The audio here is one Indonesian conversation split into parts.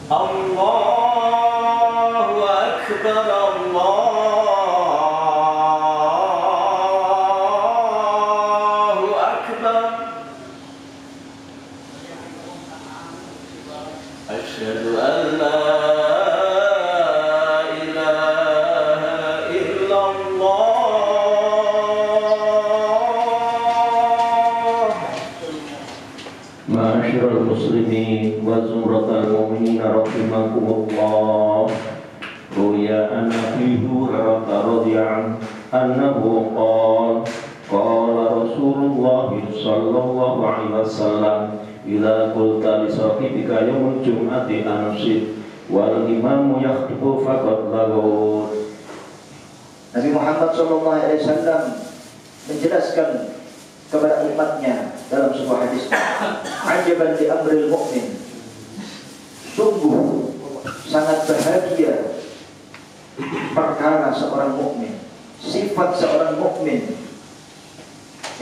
Allahu Akbar, Allahu Akbar. Asyhadu an la muslimin wa zumratal mu'minin rahimakumullah. Ruya an Abi Hurairah radhiyallahu anhu qala Rasulullah sallallahu alaihi wasallam idza qulta li sahibika yaumul jum'ati ansid wal imamu yakhthubu faqad laghut. Nabi Muhammad sallallahu alaihi wasallam menjelaskan kepada umatnya dalam sebuah hadis, ajaban li amril mu'min, sungguh sangat bahagia perkara seorang mukmin, sifat seorang mukmin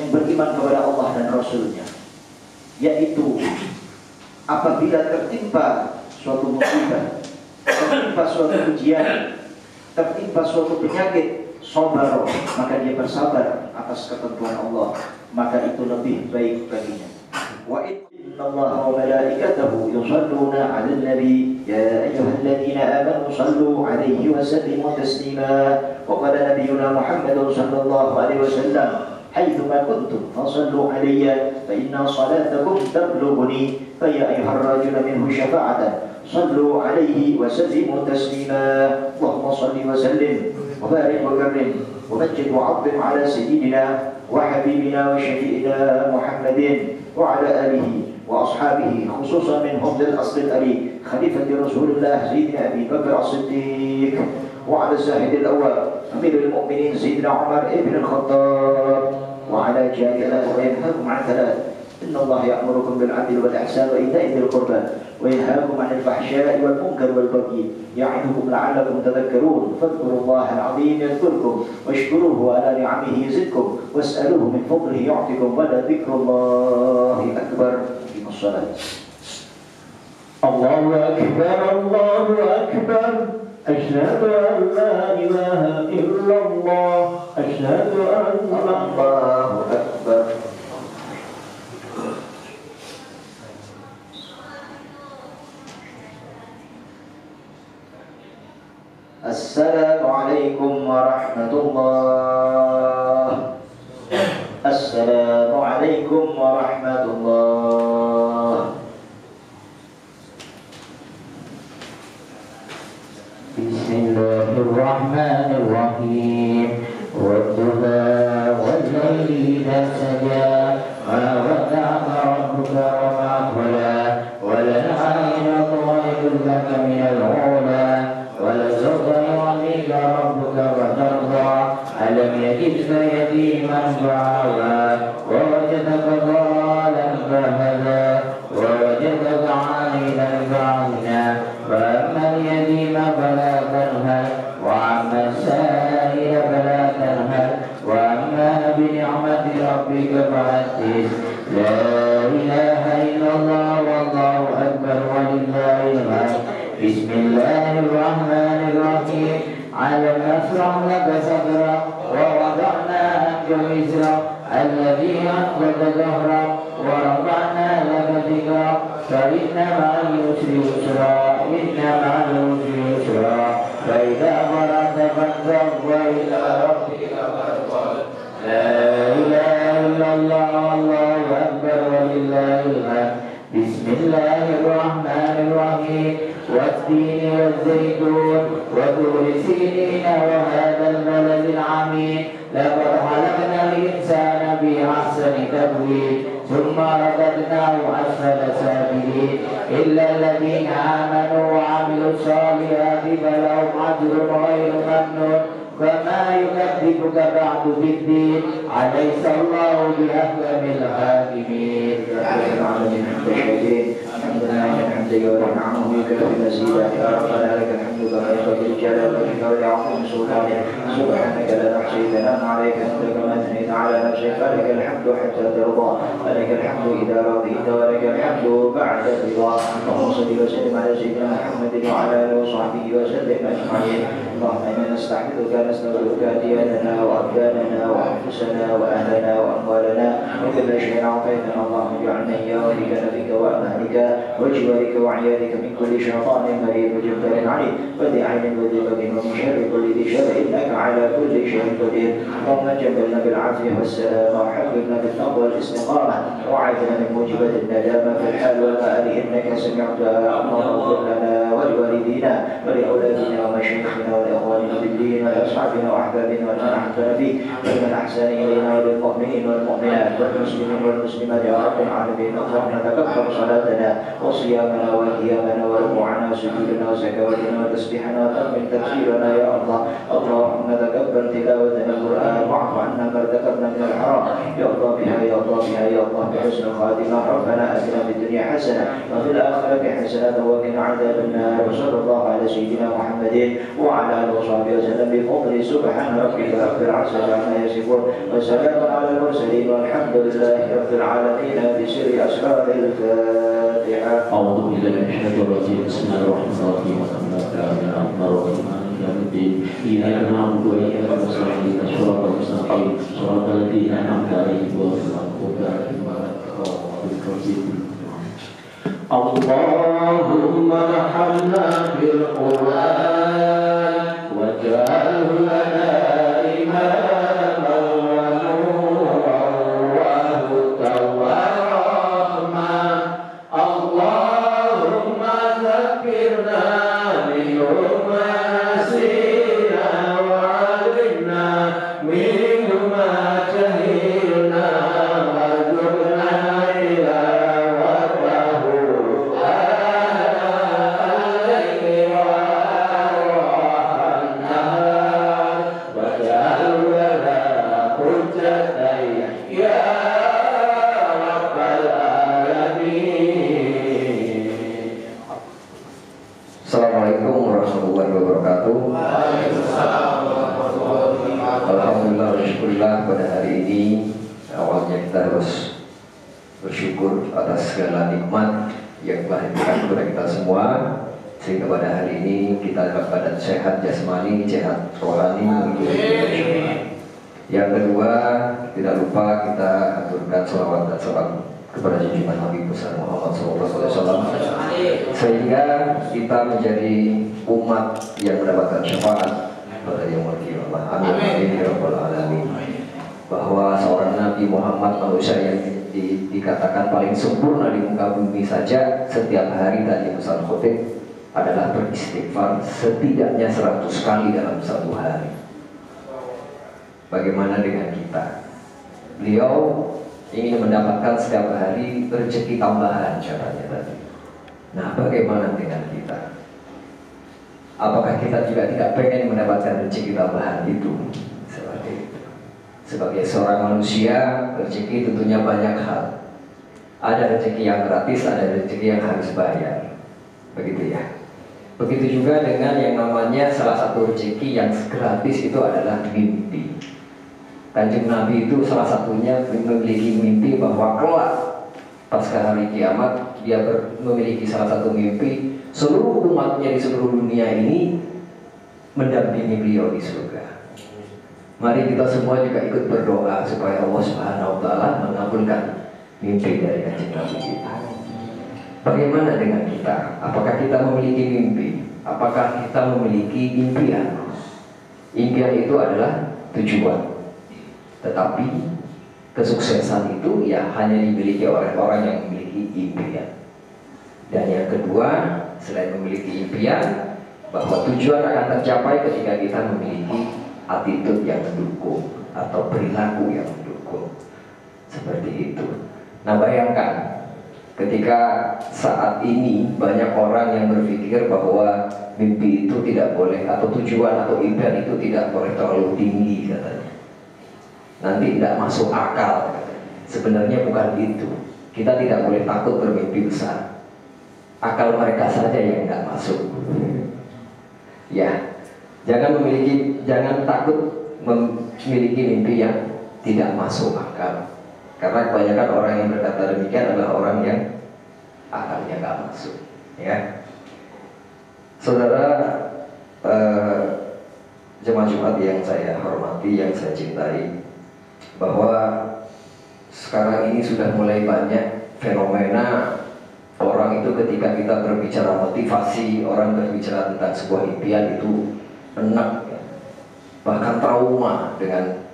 yang beriman kepada Allah dan Rasulnya, yaitu apabila tertimpa suatu musibah, tertimpa suatu ujian, tertimpa suatu penyakit, sabar, maka dia bersabar atas ketentuan Allah, maka itu lebih baik baginya. Wa innallaha wa malaikatahu yusalluna 'alan nabi ya ayyuhalladzina amanu sallu 'alaihi wa sallimu taslima. Wa qala nabiyyuna Muhammadun sallallahu alaihi wasallam حيثما كنتم فصلوا علي فإن صلاتكم تبلغني فيا أيها الرجل منه شفاعة صلوا عليه وسلموا تسليما. اللهم صل وسلم وبارك وكرم ومجد وعظم على سيدنا وحبيبنا وشفيعنا محمد وعلى آله وأصحابه خصوصا منهم ذي الأصل الألي خليفة رسول الله سيدنا أبي بكر الصديق وعلى الزاهد الأول أمير المؤمنين سيدنا عمر بن الخطاب وعلى جميع وينهاكم عن ثلاث: إن الله يأمركم بالعدل والإحسان وإيتاء ذي القربى وينهاكم عن الفحشاء والمنكر والبغي يعظكم لعلكم تذكرون. فاذكروا الله العظيم يذكركم واشكروه على نعمه يزدكم واسألوه من فضله يعطكم ولذكر الله أكبر. في الصلاة. الله أكبر الله أكبر أشهد أن لا إله إلا الله أشهد أن الله أكبر. السلام عليكم ورحمة الله. السلام عليكم ورحمة الله. بسم الله الرحمن الرحيم والضحى والليل إذا سجى ما ودعك ربك وما قلى وللآخرة خير لك من الأولى ولسوف يعطيك ربك فترضى ألم يجدك يتيما فآوى ووجدك ضالا فهدى ووجدك عائلا فأغنى فأما اليتيم فلا تنهر وأما السائل فلا تنهر وأما بنعمة ربك فحدث. لا إله إلا الله والله أكبر ولله الحمد. بسم الله الرحمن الرحيم. ألم نشرح لك صدرك ووضعنا عنك وزرك الذي أنقض ظهرك ورفعنا لك ذكرك فإن مع اليسر يسرا إن مع اليسر يسرا فإذا فرغت فانصب وإلى ربك فارغب. لا إله إلا الله والله أكبر ولله الحمد. بسم الله الرحمن الرحيم. والتين والزيتون وطور سينين وهذا البلد العميد لقد خلقنا الإنسان في أحسن تقويم ثم رددناه أسفل سافلين إلا الذين آمنوا وعملوا الصالحات فلهم أجر غير ممنون. فما يكذبك بعد بالدين أليس الله بأحكم الحاكمين. بحمدك ونعمه بك بمزيدك يا ربنا لك الحمد كما ينبغي لجلالك ولعظيم سلطانك سبحانك لا نحصي ثناء عليك أنت كما أثنيت على نفسك فلك الحمد حتى ترضى ولك الحمد إذا رضيت ولك الحمد بعد الرضا اللهم صل وسلم على سيدنا محمد وعلى آله وصحبه وسلم أجمعين اللهم إنا نستحمدك نستغفرك دياننا وأبداننا وأنفسنا وأهلنا وأموالنا وكل شيء أعطيتنا اللهم اجعلنا إياه ولك نبيك وأهلك وجوارك وعيالك من كل شيطان مريض وجبار عنيد وذي عين وذي باب ومن شر كل ذي شر إنك على كل شيء قدير اللهم جبلنا بالعافية والسلام وحببنا بالتقوى والاستقامة وعافنا من موجبات الندامة في الحال والمآل إنك سمعت اللهم اغفر لنا ولوالدينا ولأولادنا ومشايخنا ولإخواننا في الدين ولأصحابنا وأحبابنا ومن أحبنا فيك ومن أحسن إلينا وللمؤمنين والمؤمنات والمسلمين والمسلمات يا رب العالمين اللهم تكبر صلاتنا وصيامنا وقيامنا وركوعنا وسجودنا وزكواتنا وتسبيحنا وتأمن تفسيرنا يا الله اللهم تكبر تلاوتنا القرآن واعف عنا ما ارتكبنا من الحرام يا الله بها يا الله بها يا الله بحسن الخاتمة ربنا آتنا في الدنيا حسنة وفي الآخرة حسنة وقنا عذاب النار وصلى الله على سيدنا محمد وعلى آله وصحبه وسلم بفضل سبحان ربك رب العزة عما يصفون وسلام على المرسلين والحمد لله رب العالمين بسر أسرار الفاتحة. أعوذ بالله من الشيطان الرجيم بسم الله الرحمن الرحيم الحمد لله رب العالمين يوم الدين إياك نعبد وإياك نستعين صراط المستقيم صراط الذين أنعمت عليهم غير المغضوب عليهم ولا الضالين. اللهم ارحمنا بالقرآن واجعله لنا إماما ونورا وهدى ورحمة. اللهم ذكرنا منه ما نسينا وعلمنا منه ما جهلنا وارزقنا تلاوته آناء الليل وأطراف النهار واجعله لنا حجة يا رب العالمين. Assalamualaikum warahmatullahi wabarakatuh. Alhamdulillah syukurlah pada hari ini awalnya kita harus bersyukur atas segala nikmat yang telah diberikan kepada kita semua sehingga pada hari ini kita dalam keadaan sehat jasmani, sehat rohani. Yang kedua, tidak lupa kita aturkan sholawat dan salam kepada junjungan Nabi besar Muhammad SAW sehingga kita menjadi umat yang mendapatkan syafaat pada yaumul qiyamah. Amin amin ya rabbal alamin. Bahwa seorang Nabi Muhammad manusia yang dikatakan paling sempurna di muka bumi saja setiap hari tadi Ustaz Khotib adalah beristighfar setidaknya 100 kali dalam satu hari. Bagaimana dengan kita? Beliau ingin mendapatkan setiap hari rezeki tambahan caranya tadi. Nah, bagaimana dengan kita? Apakah kita juga tidak pengen mendapatkan rezeki tambahan itu? Seperti itu. Sebagai seorang manusia, rezeki tentunya banyak hal. Ada rezeki yang gratis, ada rezeki yang harus bayar. Begitu ya. Begitu juga dengan yang namanya salah satu rezeki yang gratis itu adalah mimpi. Kanjeng Nabi itu salah satunya memiliki mimpi bahwa kelak pasca hari kiamat dia memiliki salah satu mimpi seluruh umatnya di seluruh dunia ini mendampingi beliau di surga. Mari kita semua juga ikut berdoa supaya Allah Subhanahu wa taala mengabulkan mimpi dari kanjeng Nabi kita. Bagaimana dengan kita? Apakah kita memiliki mimpi? Apakah kita memiliki impian? Impian itu adalah tujuan. Tetapi kesuksesan itu ya hanya dimiliki oleh orang yang memiliki impian. Dan yang kedua, selain memiliki impian, bahwa tujuan akan tercapai ketika kita memiliki attitude yang mendukung atau perilaku yang mendukung. Seperti itu. Nah, bayangkan ketika saat ini banyak orang yang berpikir bahwa mimpi itu tidak boleh, atau tujuan atau impian itu tidak boleh terlalu tinggi katanya. Nanti tidak masuk akal. Sebenarnya bukan itu. Kita tidak boleh takut bermimpi besar. akal mereka saja yang nggak masuk. Ya, jangan takut memiliki mimpi yang tidak masuk akal. Karena kebanyakan orang yang berkata demikian adalah orang yang akalnya nggak masuk. Ya, saudara, jemaah Jumat yang saya hormati, yang saya cintai, bahwa sekarang ini sudah mulai banyak fenomena orang itu ketika kita berbicara motivasi, orang berbicara tentang sebuah impian itu enak, ya. Bahkan trauma dengan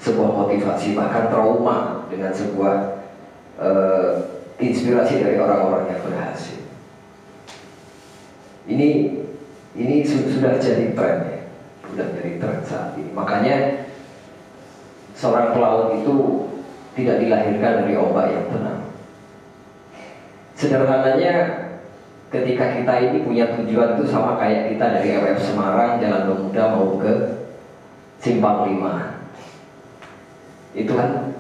sebuah motivasi, bahkan trauma dengan sebuah inspirasi dari orang-orang yang berhasil. Ini sudah jadi tren, ya. Sudah jadi tren saat ini. Makanya seorang pelaut itu tidak dilahirkan dari ombak yang tenang. Sederhananya, ketika kita ini punya tujuan itu sama kayak kita dari RF Semarang, Jalan Pemuda mau ke Simpang 5. Itu kan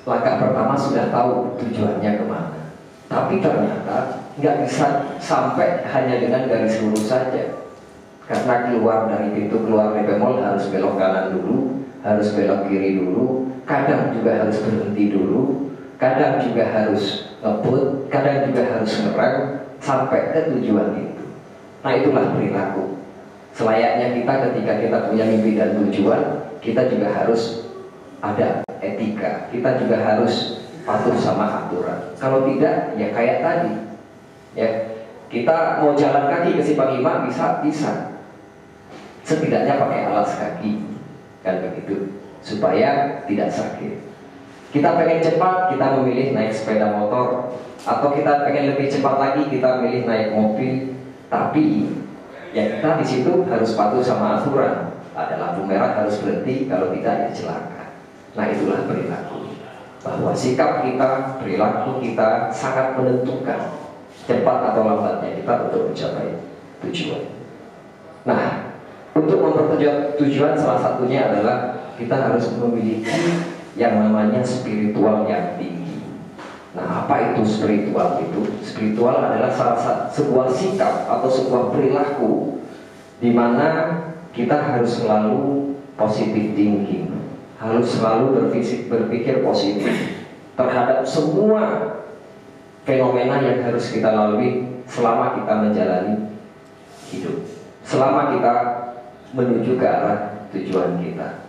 langkah pertama sudah tahu tujuannya kemana. Tapi ternyata nggak bisa sampai hanya dengan garis lurus saja. Karena keluar dari pintu keluar DP Mall harus belok kanan dulu, harus belok kiri dulu, kadang juga harus berhenti dulu, kadang juga harus ngebut, kadang juga harus ngerem sampai ke tujuan itu. Nah, itulah perilaku. Selayaknya kita ketika kita punya mimpi dan tujuan, kita juga harus ada etika, kita juga harus patuh sama aturan. Kalau tidak, ya kayak tadi, ya kita mau jalan kaki ke Simpang 5 bisa, setidaknya pakai alas kaki, kan begitu, supaya tidak sakit. Kita pengen cepat, kita memilih naik sepeda motor, atau kita pengen lebih cepat lagi, kita milih naik mobil. Tapi ya kita di situ harus patuh sama aturan. Ada lampu merah harus berhenti, kalau tidak ya celaka. Nah, itulah perilaku. Bahwa sikap kita, perilaku kita sangat menentukan cepat atau lambatnya kita untuk mencapai tujuan. Nah, untuk mempertujuan tujuan salah satunya adalah kita harus memiliki yang namanya spiritual yang tinggi. Nah, apa itu spiritual itu? Spiritual adalah sebuah sikap atau sebuah perilaku di mana kita harus selalu positive thinking, harus selalu berpikir positif terhadap semua fenomena yang harus kita lalui selama kita menjalani hidup, selama kita menuju ke arah tujuan kita.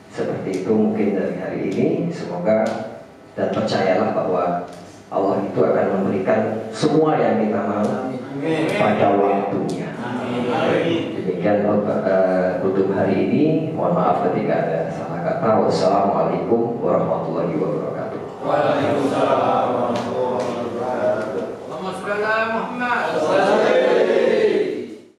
Seperti itu mungkin dari hari ini. Semoga dan percayalah bahwa Allah itu akan memberikan semua yang kita mau pada waktunya. Demikian untuk hari ini. Mohon maaf ketika ada salah kata. Wassalamualaikum warahmatullahi wabarakatuh.